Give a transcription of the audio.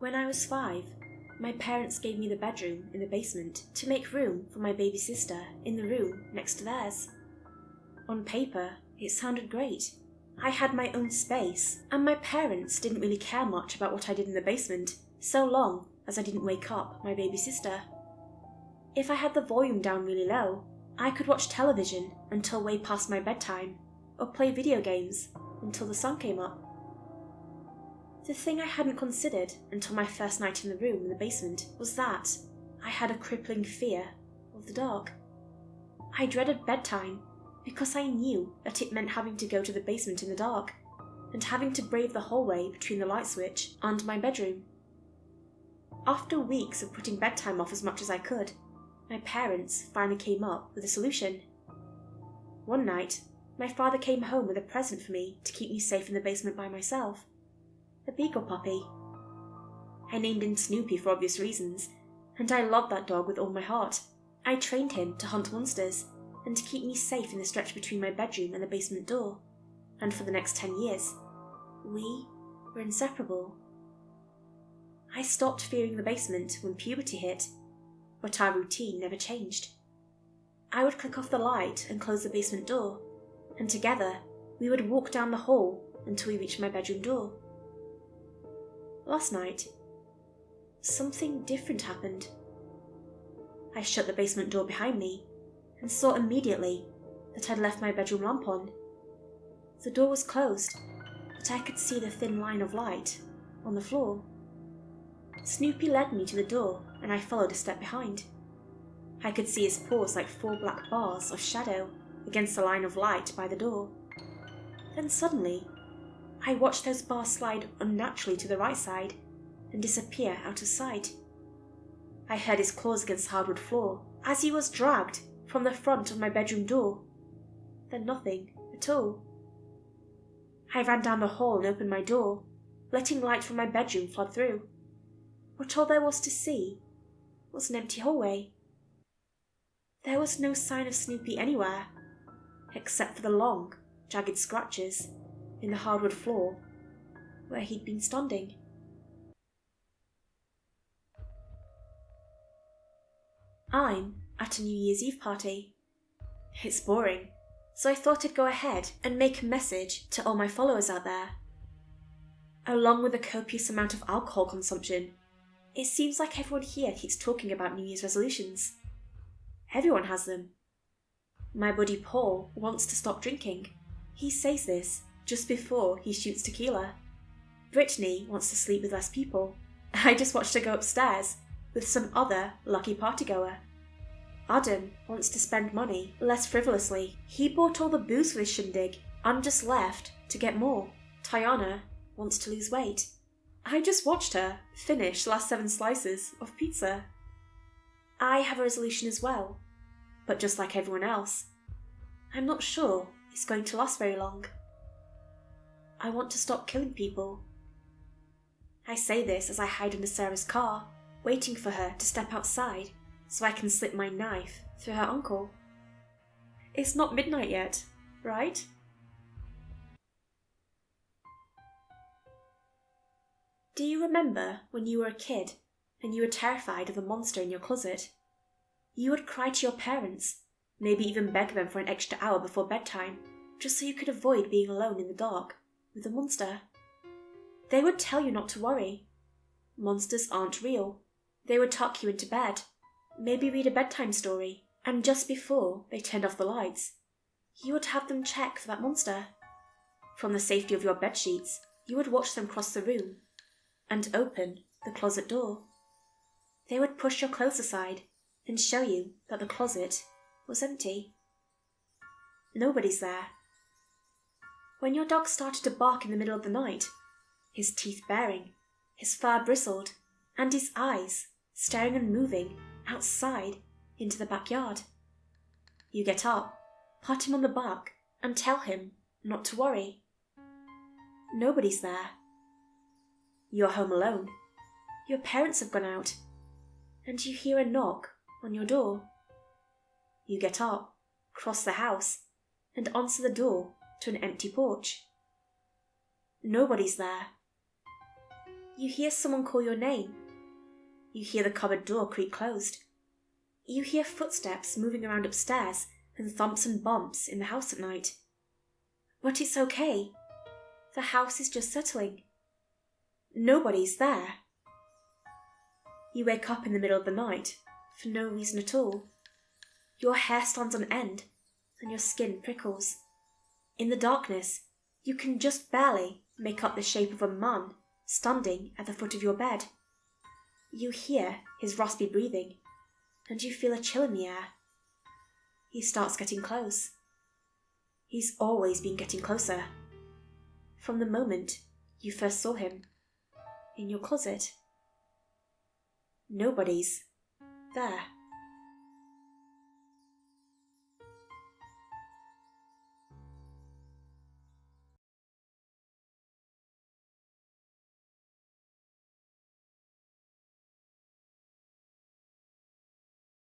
When I was 5, my parents gave me the bedroom in the basement to make room for my baby sister in the room next to theirs. On paper, it sounded great. I had my own space, and my parents didn't really care much about what I did in the basement, so long as I didn't wake up my baby sister. If I had the volume down really low, I could watch television until way past my bedtime, or play video games until the sun came up. The thing I hadn't considered until my first night in the room in the basement was that I had a crippling fear of the dark. I dreaded bedtime because I knew that it meant having to go to the basement in the dark and having to brave the hallway between the light switch and my bedroom. After weeks of putting bedtime off as much as I could, my parents finally came up with a solution. One night, my father came home with a present for me to keep me safe in the basement by myself. A beagle puppy. I named him Snoopy for obvious reasons, and I loved that dog with all my heart. I trained him to hunt monsters and to keep me safe in the stretch between my bedroom and the basement door, and for the next 10 years, we were inseparable. I stopped fearing the basement when puberty hit, but our routine never changed. I would click off the light and close the basement door, and together we would walk down the hall until we reached my bedroom door. Last night, something different happened. I shut the basement door behind me and saw immediately that I'd left my bedroom lamp on. The door was closed, but I could see the thin line of light on the floor. Snoopy led me to the door and I followed a step behind. I could see his paws like 4 black bars of shadow against the line of light by the door. Then suddenly, I watched those bars slide unnaturally to the right side and disappear out of sight. I heard his claws against the hardwood floor as he was dragged from the front of my bedroom door. Then nothing at all. I ran down the hall and opened my door, letting light from my bedroom flood through. But all there was to see was an empty hallway. There was no sign of Snoopy anywhere, except for the long, jagged scratches in the hardwood floor where he'd been standing. I'm at a New Year's Eve party. It's boring, so I thought I'd go ahead and make a message to all my followers out there. Along with a copious amount of alcohol consumption, it seems like everyone here keeps talking about New Year's resolutions. Everyone has them. My buddy Paul wants to stop drinking. He says this just before he shoots tequila. Brittany wants to sleep with less people. I just watched her go upstairs with some other lucky partygoer. Adam wants to spend money less frivolously. He bought all the booze for this shindig and just left to get more. Tiana wants to lose weight. I just watched her finish the last 7 slices of pizza. I have a resolution as well, but just like everyone else, I'm not sure it's going to last very long. I want to stop killing people. I say this as I hide under Sarah's car, waiting for her to step outside so I can slip my knife through her ankle. It's not midnight yet, right? Do you remember when you were a kid and you were terrified of the monster in your closet? You would cry to your parents, maybe even beg them for an extra hour before bedtime, just so you could avoid being alone in the dark with the monster. They would tell you not to worry. Monsters aren't real. They would tuck you into bed, maybe read a bedtime story, and just before they turned off the lights, you would have them check for that monster. From the safety of your bedsheets, you would watch them cross the room and open the closet door. They would push your clothes aside and show you that the closet was empty. Nobody's there. When your dog started to bark in the middle of the night, his teeth baring, his fur bristled, and his eyes staring and moving outside into the backyard, you get up, pat him on the back, and tell him not to worry. Nobody's there. You're home alone. Your parents have gone out, and you hear a knock on your door. You get up, cross the house, and answer the door to an empty porch. Nobody's there. You hear someone call your name. You hear the cupboard door creak closed. You hear footsteps moving around upstairs and thumps and bumps in the house at night. But it's okay. The house is just settling. Nobody's there. You wake up in the middle of the night for no reason at all. Your hair stands on end and your skin prickles. In the darkness, you can just barely make up the shape of a man standing at the foot of your bed. You hear his raspy breathing, and you feel a chill in the air. He starts getting close. He's always been getting closer. From the moment you first saw him, in your closet. Nobody's there.